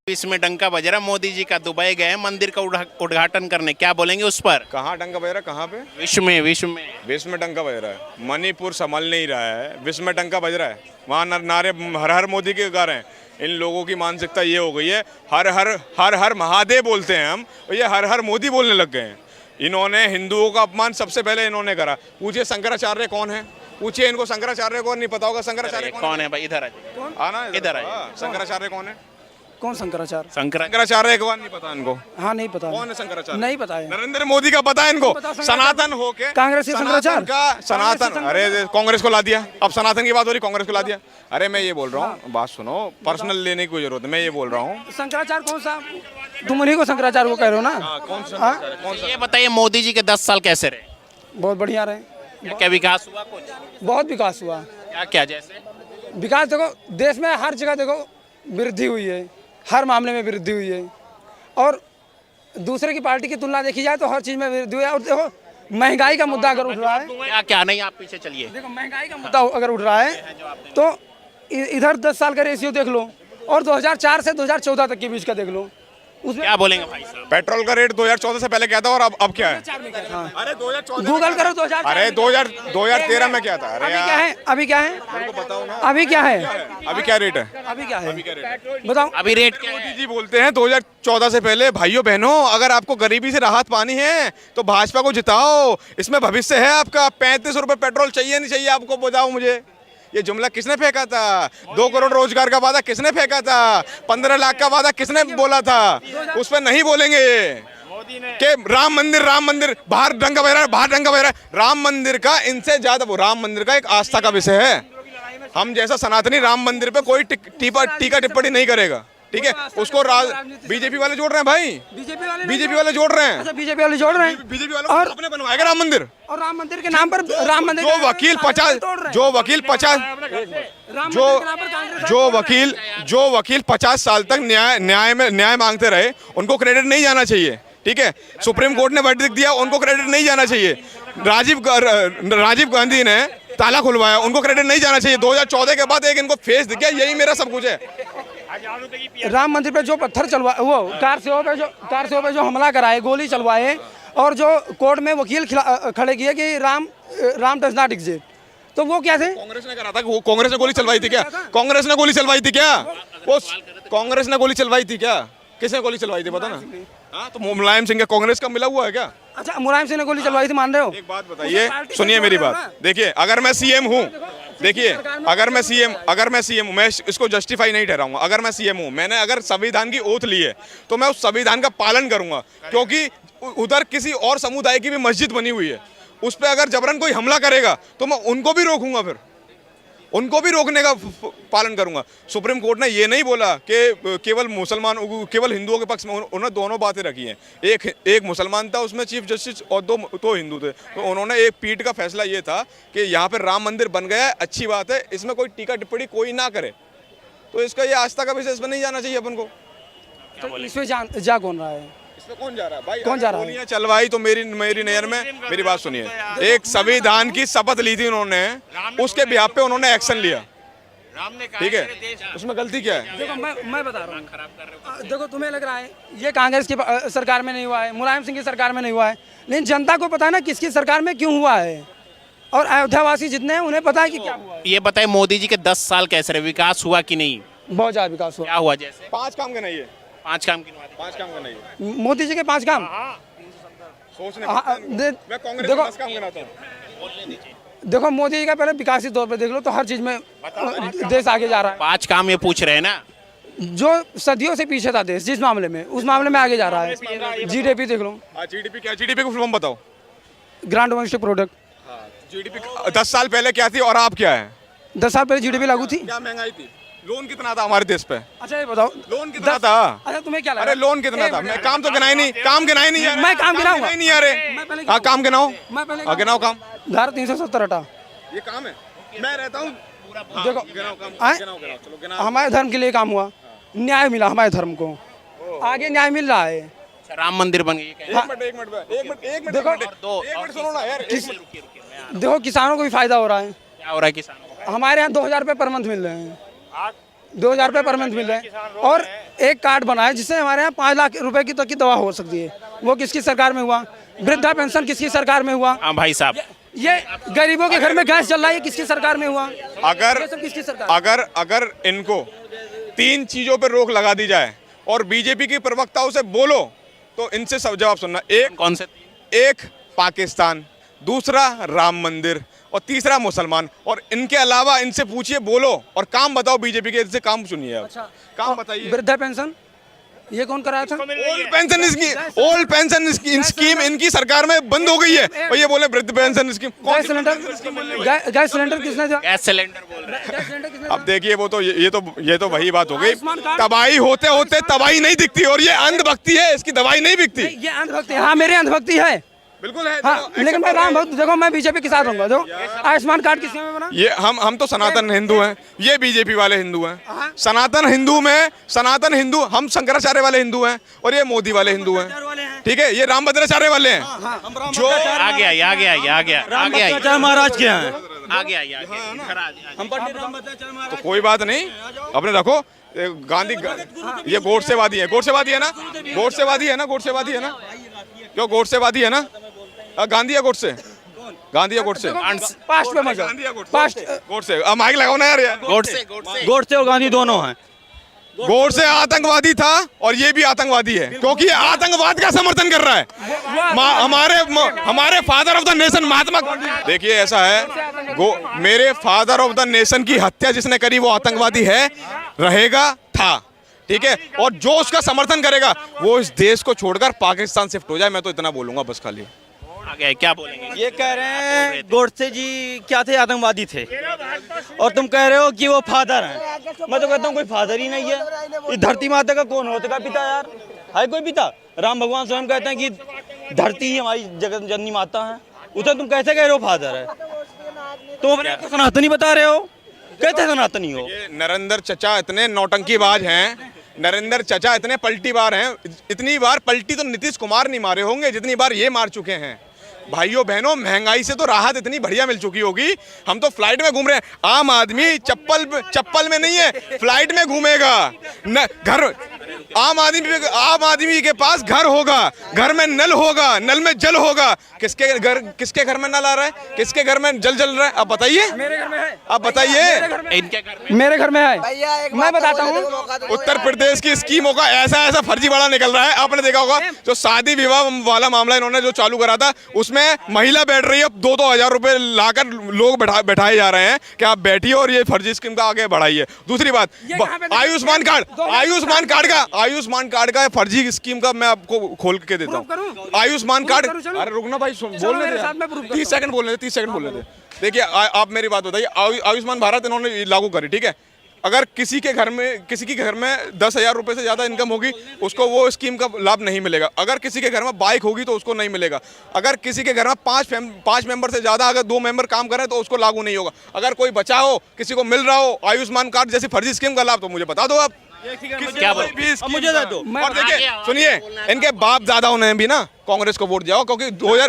इसमें डंका बज रहा, मोदी जी का दुबई गए मंदिर का उद्घाटन करने, क्या बोलेंगे उस पर? कहाँ डंका बज रहा है? कहाँ पे? विश्व में विश्व में डंका बज रहा है। मणिपुर संभल नहीं रहा है, विश्व में डंका बज रहा है। वहाँ नारे हर हर मोदी के गा रहे हैं। इन लोगों की मानसिकता ये हो गई है, हर हर हर हर महादेव बोलते हैं हम, और ये हर हर मोदी बोलने लग गए हैं। इन्होंने हिंदुओं का अपमान सबसे पहले इन्होंने करा। पूछिए शंकराचार्य कौन है, पूछिए इनको शंकराचार्य कौन नहीं पता होगा। शंकराचार्य कौन है भाई? इधर आना इधर आइए। शंकराचार्य कौन है? कौन शंकराचार्य? शंकराचार्य एक बार नहीं पता इनको? हाँ नहीं पता। कौन है शंकराचार्य? नहीं पता है। नरेंद्र मोदी का पता है इनको। सनातन हो के कांग्रेस के शंकराचार्य का सनातन, अरे कांग्रेस को ला दिया। अब सनातन की बात हो रही, कांग्रेस को ला दिया। अरे मैं ये बोल रहा हूँ, बात सुनो, पर्सनल लेने की कोई जरूरत है। मैं ये बोल रहा हूँ शंकराचार्य कौन सा? तुम उन्हीं को शंकराचार्य को कह रहे हो ना? कौन सा? ये बताइए मोदी जी के 10 साल कैसे रहे? बहुत बढ़िया रहे। क्या क्या विकास हुआ? कुछ बहुत विकास हुआ। क्या क्या? जैसे विकास देखो, देश में हर जगह देखो वृद्धि हुई है, हर मामले में वृद्धि हुई है। और दूसरे की पार्टी की तुलना देखी जाए तो हर चीज़ में वृद्धि हुई है। और देखो महंगाई का मुद्दा अगर उठ रहा है, क्या क्या नहीं, आप पीछे चलिए। देखो महंगाई का मुद्दा अगर उठ रहा है तो इधर 10 साल का रेशियो देख लो और 2004 से 2014 तक के बीच का देख लो, उसमें क्या बोलेंगे भाई साहब? पेट्रोल का रेट 2014 से पहले क्या था और अब क्या है? अरे 2014 गूगल करो 2004। अरे 2013 में क्या था? अरे अभी क्या है? अभी क्या है? बताओ ना, अभी क्या है? अभी क्या रेट है? अभी क्या है बताओ? अभी रेट क्या मोदी है? जी बोलते हैं 2014 से पहले, भाइयों बहनों अगर आपको गरीबी से राहत पानी है तो भाजपा को जिताओ, इसमें भविष्य है आपका। 35 रुपए पेट्रोल चाहिए नहीं चाहिए आपको, बताओ मुझे। ये जुमला किसने फेंका था? 2 करोड़ रोजगार का वादा किसने फेंका था? 15 लाख का वादा किसने बोला था? उस पर नहीं बोलेंगे कि राम मंदिर बाहर डंका बह रहा है, बाहर डंका बह रहा है। राम मंदिर का इनसे ज्यादा, वो राम मंदिर का एक आस्था का विषय है। हम जैसा सनातनी राम मंदिर पे कोई टीका टिप्पणी नहीं करेगा, ठीक है? उसको बीजेपी वाले जोड़ रहे हैं भाई, बीजेपी वाले जोड़ रहे हैं। अच्छा बीजेपी वाले जोड़ रहे हैं। बीजेपी वाले अपने बनवाएगा राम मंदिर, और राम मंदिर के नाम पर राम मंदिर जो वकील 50 साल तक न्याय मांगते रहे, उनको क्रेडिट नहीं जाना चाहिए, ठीक है? सुप्रीम कोर्ट ने वर्डिक्ट दिया, उनको क्रेडिट नहीं जाना चाहिए। राजीव गांधी ने ताला खुलवाया, उनको क्रेडिट नहीं जाना चाहिए। 2014 के बाद एक इनको फेस दिख गया, यही मेरा सब कुछ है। राम मंदिर पे जो पत्थर चलवा, वो कार सेवा पे जो हमला कराए, गोली चलवाए, और जो कोर्ट में वकील खड़े किए कि राम डज नॉट एग्जिस्ट, तो वो क्या थे? कांग्रेस ने करा था। वो कांग्रेस ने गोली चलवाई थी क्या? कांग्रेस ने गोली चलवाई थी क्या? वो कांग्रेस ने गोली चलवाई थी क्या? किसने गोली चलवाई थी पता ना? हाँ, तो मुलायम सिंह कांग्रेस का मिला हुआ है क्या? अच्छा मुलायम सिंह ने गोली चलवाई थी, मान रहे हो? एक बात बताइए, सुनिए मेरी बात। देखिए अगर मैं सीएम हूँ, देखिए अगर मैं सीएम हूँ, मैं इसको जस्टिफाई नहीं ठहराऊंगा। अगर मैं सीएम हूँ, मैंने अगर संविधान की ओथ ली है तो मैं उस संविधान का पालन करूंगा, क्योंकि उधर किसी और समुदाय की भी मस्जिद बनी हुई है, उस पर अगर जबरन कोई हमला करेगा तो मैं उनको भी रोकूंगा, फिर उनको भी रोकने का पालन करूंगा। सुप्रीम कोर्ट ने ये नहीं बोला कि केवल हिंदुओं के पक्ष में, उन्होंने दोनों बातें रखी हैं। एक मुसलमान था उसमें चीफ जस्टिस और दो हिंदू थे, तो उन्होंने एक पीठ का फैसला ये था कि यहाँ पर राम मंदिर बन गया है, अच्छी बात है, इसमें कोई टीका टिप्पणी कोई ना करे। तो इसका ये आस्था का विषय, इसमें नहीं जाना चाहिए अपन को। तो इसमें जा कौन रहा है? इसमें कौन जा रहा है भाई? कौन जा रहा है? चलवाई तो मेरी नजर में, मेरी बात सुनिए, एक संविधान की शपथ ली थी उन्होंने, उसके बिहाफ पे उन्होंने एक्शन लिया, ठीक है? उसमें गलती क्या है? देखो मैं बता रहा हूँ, देखो तुम्हें लग रहा है ये कांग्रेस की सरकार में नहीं हुआ है, मुलायम सिंह की सरकार में नहीं हुआ है, लेकिन जनता को पता है ना किसकी सरकार में क्यों हुआ है, और अयोध्यावासी जितने हैं उन्हें पता है कि क्या हुआ है। ये बताइए मोदी जी के 10 साल कैसे रहे? विकास हुआ कि नहीं? बहुत ज्यादा विकास हुआ। क्या हुआ? जैसे 5 काम गिनाइए। 5 काम गिनवा दीजिए। 5 काम गिनाइए मोदी जी के 5 काम। सोचने मैं कांग्रेस के 10 काम गिनाता हूँ। देखो मोदी जी का पहले विकासित तौर पे देख लो तो हर चीज में देश आगे जा रहा है। 5 काम ये पूछ रहे हैं ना, जो सदियों से पीछे था देश जिस मामले में, उस मामले में आगे जा रहा है। जीडीपी देख लो। जीडीपी क्या? जीडीपी को फुल फॉर्म बताओ। Grand domestic product. जीडीपी 10 साल पहले क्या थी और आप क्या है? 10 साल पहले जीडीपी लागू थी। क्या महंगाई थी? लोन कितना था हमारे देश पे? अच्छा ये बताओ लोन कितना था? अच्छा तुम्हें क्या लगा? अरे लोन कितना था? मैं काम तो गिनाई नहीं, काम गिनाई नहीं यार। मैं काम गिनाऊंगा नहीं यार। हाँ काम गिनाओ, मैं पहले गिनाओ काम। धारा 370 हटा। ये काम है, मैं रहता हूँ। देखो गिनाओ काम, आए? गिनाओ चलो गिनाओ। हमारे धर्म के लिए काम हुआ, न्याय मिला हमारे धर्म को, आगे न्याय मिल रहा है। राम मंदिर बन गई। एक मिनट देखो सुनो ना यार। देखो किसानों को भी फायदा हो रहा है। क्या हो रहा है किसानों को? हमारे यहाँ 2000 रुपये पर मंथ मिल रहे हैं। 2,000 रुपये पर मंथ मिल रहे हैं। और एक कार्ड बना है जिससे हमारे यहाँ 5 लाख रुपए की तक की दवा हो सकती है, वो किसकी सरकार में हुआ? वृद्धा पेंशन किसकी सरकार में हुआ? हाँ भाई साहब, ये गरीबों के घर में गैस जल रहा है, ये किसकी सरकार में हुआ? अगर ये सब किसकी सरकार? अगर इनको 3 चीजों पर रोक लगा दी जाए और बीजेपी की प्रवक्ताओं से बोलो तो इनसे सब जवाब सुनना। कौन से? एक पाकिस्तान, दूसरा राम मंदिर और तीसरा मुसलमान। और इनके अलावा इनसे पूछिए, बोलो और काम बताओ बीजेपी के, इनसे काम सुनिए आप। काम बताइए। वृद्धा पेंशन ये कौन कराया था? ओल्ड पेंशन स्कीम इनकी सरकार में बंद हो गई है और ये बोले वृद्ध पेंशन स्कीम। गैस सिलेंडर किसने दिया? गैस सिलेंडर बोल रहे हैं। गैस सिलेंडर किसने? अब देखिए वो तो ये तो वही बात हो गई, आयुष्मान कार्ड- तबाही होते होते तबाही नहीं दिखती और ये अंधभक्ति है, इसकी दवाई नहीं बिकती। ये अंधभक्ति, हाँ मेरी अंधभक्ति है, बिल्कुल है। हाँ, लेकिन मैं राम भक्त, देखो मैं बीजेपी के साथ रहूंगा। देखो आयुष्मान कार्ड किसने में बना? ये हम तो सनातन हिंदू हैं, ये बीजेपी वाले हिंदू हैं। हाँ। सनातन हिंदू हम शंकराचार्य वाले हिंदू हैं और ये मोदी वाले हिंदू हैं। ठीक है, ये रामभद्राचार्य वाले हैं। जो महाराज के हैं। तो कोई बात नहीं, अपने रखो। गांधी ये गोडसेवादी है, गोडसेवादी है ना, गोडसेवादी है ना, गोडसेवादी है ना, क्यों गोडसेवादी है ना? गांधी या गोडसे? गांधी या गोडसे? पास्ट पे मजा, पास्ट गोडसे। अब माइक लगाओ ना यार। गोडसे और गांधी दोनों हैं। गोडसे आतंकवादी था और ये भी आतंकवादी है, क्योंकि ये आतंकवाद का समर्थन कर रहा है। हमारे फादर ऑफ द नेशन महात्मा। देखिए ऐसा है, मेरे फादर ऑफ द नेशन की हत्या जिसने करी वो आतंकवादी है, रहेगा, था। ठीक है, और जो उसका समर्थन करेगा वो इस देश को छोड़कर पाकिस्तान शिफ्ट हो जाए। मैं तो इतना बोलूंगा बस खाली। आगे क्या बोलेंगे? ये कह रहे हैं गोडसे जी क्या थे, आतंकवादी थे, और तुम कह रहे हो कि वो फादर हैं। मैं तो कहता हूँ कोई फादर ही नहीं है। इस धरती माता का कौन होता का पिता यार? है कोई पिता? राम भगवान स्वयं कहते हैं कि धरती ही हमारी जगत जननी माता है, उसे तुम कैसे कह रहे हो फादर है? तुम अपने आप को सनातनी बता रहे हो, कहते सनातनी हो। ये नरेंद्र चचा इतने नौटंकीबाज हैं, नरेंद्र चचा इतने पलटीबाज हैं, इतनी बार पलटी तो नीतीश कुमार नहीं मारे होंगे जितनी बार ये मार चुके हैं। भाइयों बहनों, महंगाई से तो राहत इतनी बढ़िया मिल चुकी होगी। हम तो फ्लाइट में घूम रहे हैं, आम आदमी चप्पल में नहीं है, फ्लाइट में घूमेगा। न घर आम आदमी के पास घर होगा, घर में नल होगा, नल में जल होगा। किसके घर में नल आ रहा है, किसके घर में जल रहा है? आप बताइए, मेरे घर में है। आप बताइए। इनके घर में, मेरे घर में है, मैं बताता हूँ। उत्तर प्रदेश की स्कीमों का ऐसा फर्जीवाड़ा निकल रहा है। आपने देखा होगा जो शादी विवाह वाला मामला इन्होंने जो चालू करा था, उसमें महिला बैठ रही है, 2-2 हजार रुपए लाकर लोग बैठाए जा रहे हैं कि आप बैठिए और ये फर्जी स्कीम का आगे बढ़ाइए। दूसरी बात, आयुष्मान कार्ड का फर्जी स्कीम का मैं आपको खोल के देता हूँ। आयुष्मान कार्ड, अरे रुकना भाई, बोलने दे, 30 सेकंड बोलने दे। देखिए आप मेरी बात बताइए, आयुष्मान भारत इन्होंने लागू करी, ठीक है। अगर किसी के घर में 10,000 रुपए से ज़्यादा इनकम होगी, उसको वो स्कीम का लाभ नहीं मिलेगा। अगर किसी के घर में बाइक होगी तो उसको नहीं मिलेगा। अगर किसी के घर में 5 मेंबर से ज़्यादा अगर 2 मेंबर काम करें तो उसको लागू नहीं होगा। अगर कोई बचा हो, किसी को मिल रहा हो आयुष्मान कार्ड जैसी फर्जी स्कीम का लाभ, तो मुझे बता दो आप। क्या बोल? मुझे दे दो। और देखिए सुनिए, इनके बाप दादाओं ने भी ना कांग्रेस को वोट दिया, क्योंकि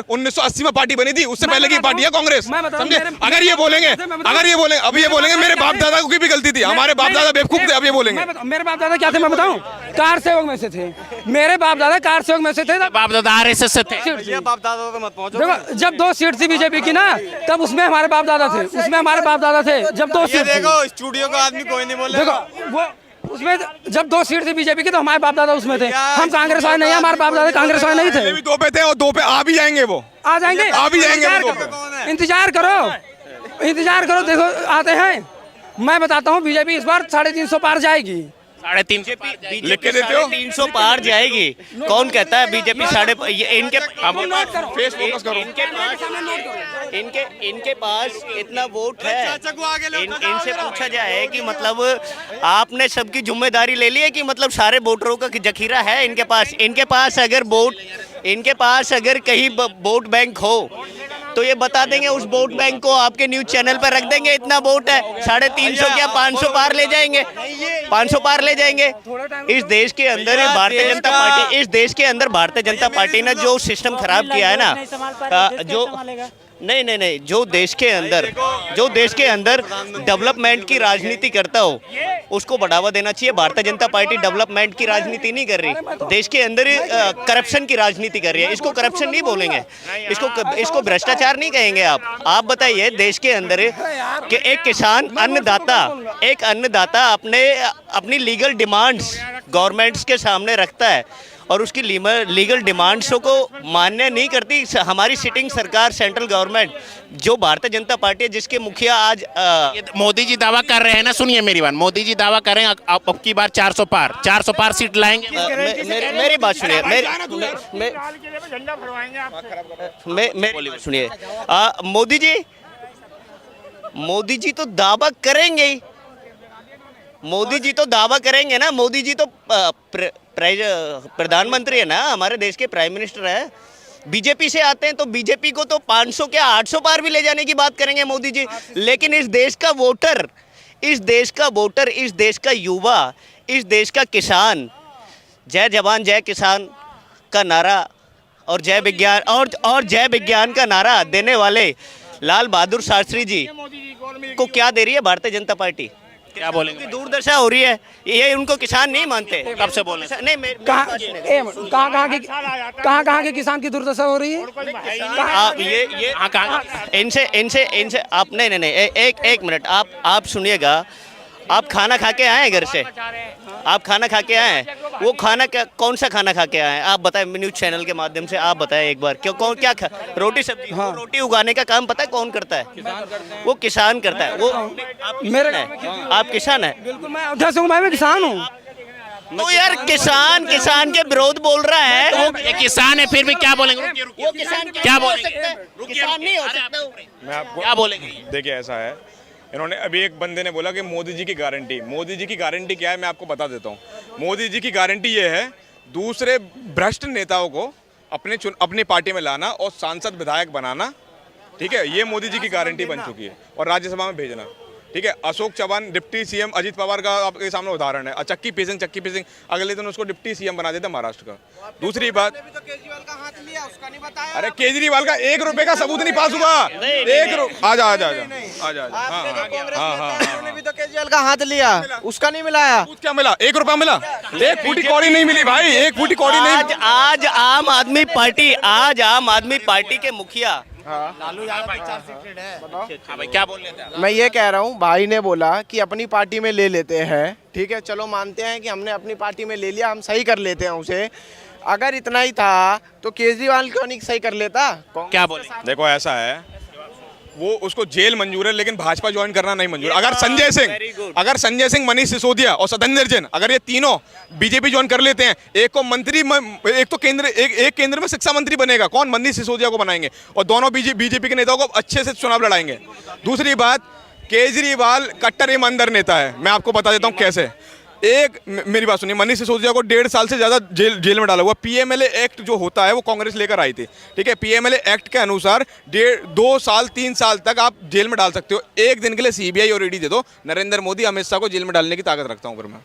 1980 में पार्टी बनी थी, उससे पहले की पार्टी है कांग्रेस। समझे? अगर ये बोलेंगे अब ये बोलेंगे मेरे बाप दादा की भी गलती थी, हमारे बाप दादा बेवकूफ थे, अब ये बोलेंगे। मेरे बाप दादा क्या थे मैं बताऊं? कार सेवक में से थे। मेरे बाप दादा कार सेवक में से थे। बाप दादा आरएसएस से थे। ये बाप दादा तो मत पहुंचो। देखो जब 2 सीट थी बीजेपी की ना, तब उसमें हमारे बाप दादा थे, उसमें हमारे बाप दादा थे। जब 2 सीट थी, देखो स्टूडियो का आदमी कोई नहीं बोल रहा। देखो वो उसमें जब 2 सीट थी बीजेपी की, तो हमारे बाप दादा उसमें थे। हम कांग्रेस वाले नहीं, हमारे बाप दादा कांग्रेस वाले नहीं थे। 2 पे थे और 2 पे आ भी जाएंगे, वो आ जाएंगे, आ भी जाएंगे। इंतजार करो, देखो आते हैं। मैं बताता हूँ, बीजेपी इस बार 350 पार जाएगी। 350 लिख के देते हो? 300 पार जाएगी। कौन कहता है बीजेपी इनके पास इतना वोट है। इनसे पूछा जाए कि मतलब आपने सबकी जिम्मेदारी ले ली है कि मतलब सारे वोटरों का जखीरा है इनके पास अगर कहीं वोट बैंक हो तो ये बता देंगे, उस वोट बैंक को आपके न्यूज चैनल पर रख देंगे। इतना वोट है, 350 क्या 500 पार ले जाएंगे, 500 पार ले जाएंगे। इस देश के अंदर भारतीय जनता पार्टी ने जो सिस्टम खराब किया है ना, जो नहीं नहीं नहीं, जो देश के अंदर डेवलपमेंट की राजनीति करता हो उसको बढ़ावा देना चाहिए। भारतीय जनता पार्टी डेवलपमेंट की राजनीति नहीं कर रही, देश के अंदर करप्शन की राजनीति कर रही है। इसको करप्शन नहीं बोलेंगे, इसको भ्रष्टाचार नहीं कहेंगे। आप बताइए, देश के अंदर कि एक किसान अन्नदाता अपनी लीगल डिमांड्स गवर्नमेंट्स के सामने रखता है और उसकी लीगल डिमांड्सों को मान्य नहीं करती हमारी सिटिंग सरकार, सेंट्रल गवर्नमेंट, जो भारतीय जनता पार्टी है, जिसके मुखिया आज मोदी जी दावा कर रहे हैं ना, सुनिए मेरी बात, मोदी जी दावा कर रहे हैं अब की बार 400 पार सीट लाएंगे। मेरी बात सुनिए, सुनिए, मोदी जी तो दावा करेंगे ही, मोदी जी तो दावा करेंगे ना। मोदी जी तो प्रधानमंत्री है ना, हमारे देश के प्राइम मिनिस्टर है। बीजेपी से आते हैं तो बीजेपी को तो 500 क्या 800 पार भी ले जाने की बात करेंगे मोदी जी। लेकिन इस देश का वोटर, इस देश का युवा, इस देश का किसान, जय जवान जय किसान का नारा और जय विज्ञान का नारा देने वाले लाल बहादुर शास्त्री जी को क्या दे रही है भारतीय जनता पार्टी? क्या बोलेंगे? दुर्दशा हो रही है, ये उनको किसान नहीं मानते। कब से बोले? नहीं, कहाँ के किसान की दुर्दशा हो रही है? आप ये इनसे आप नहीं एक मिनट, आप सुनिएगा। आप खाना खा के आए हैं घर से, आप खाना खा के आए हैं, वो खाना कौन सा खाना खा के आए हैं आप बताएं, न्यूज़ चैनल के माध्यम से आप बताएं एक बार, क्या रोटी सब्जी? हाँ। रोटी उगाने का काम पता है कौन करता है? वो किसान करता है। वो आप किसान है? बिल्कुल, मैं अयोध्या से हूँ, मैं किसान हूँ। तो यार किसान के विरोध बोल रहा है। वो ये किसान है फिर भी क्या बोलेंगे? वो किसान क्या बोलेंगे? किसान नहीं हो सकता। मैं आपको क्या बोलेंगे? देखिए, ऐसा है, इन्होंने अभी एक बंदे ने बोला कि मोदी जी की गारंटी क्या है, मैं आपको बता देता हूँ। मोदी जी की गारंटी ये है, दूसरे भ्रष्ट नेताओं को अपनी पार्टी में लाना और सांसद विधायक बनाना, ठीक है, ये मोदी जी की गारंटी बन चुकी है, और राज्यसभा में भेजना, ठीक है। अशोक चौहान डिप्टी सीएम अजीत पवार का आपके सामने उदाहरण है। चक्की पेसिंग अगले दिन उसको डिप्टी सीएम बना देता महाराष्ट्र का। दूसरी बात, केजरीवाल का हाथ लिया, उसका नहीं बताया। अरे केजरीवाल का 1 रुपए का सबूत नहीं पास हुआ। आजा उन्होंने भी तो केजरीवाल का हाथ लिया, उसका नहीं मिलाया। क्या मिला? 1 रुपया मिला, 1 फूटी कौड़ी नहीं मिली भाई, 1 फूटी कौड़ी नहीं। आज आम आदमी पार्टी के मुखिया क्या बोल रहे थे? मैं ये कह रहा हूँ, भाई ने बोला कि अपनी पार्टी में ले लेते हैं, ठीक है, चलो मानते हैं कि हमने अपनी पार्टी में ले लिया, हम सही कर लेते हैं उसे। अगर इतना ही था तो केजरीवाल क्यों नहीं सही कर लेता? क्या बोले? देखो, ऐसा है, वो उसको जेल मंजूर है लेकिन भाजपा ज्वाइन करना नहीं मंजूर। अगर संजय सिंह, मनीष सिसोदिया और सत्येंद्र जैन, अगर ये तीनों बीजेपी ज्वाइन कर लेते हैं, एक केंद्र में शिक्षा मंत्री बनेगा कौन? मनीष सिसोदिया को बनाएंगे, और दोनों बीजेपी के नेताओं को अच्छे से चुनाव लड़ाएंगे। दूसरी बात, केजरीवाल कट्टर ईमानदार नेता है, मैं आपको बता देता हूँ कैसे। मेरी बात सुनिए, मनीष सिसोदिया को 1.5 साल से ज़्यादा जेल में डाला हुआ। पीएमएलए एक्ट जो होता है वो कांग्रेस लेकर आई थी, ठीक है। पीएमएलए एक्ट के अनुसार 2 साल 3 साल तक आप जेल में डाल सकते हो। एक दिन के लिए सीबीआई और ईडी दे दो, नरेंद्र मोदी अमित शाह को जेल में डालने की ताकत रखता हूँ फिर मैं।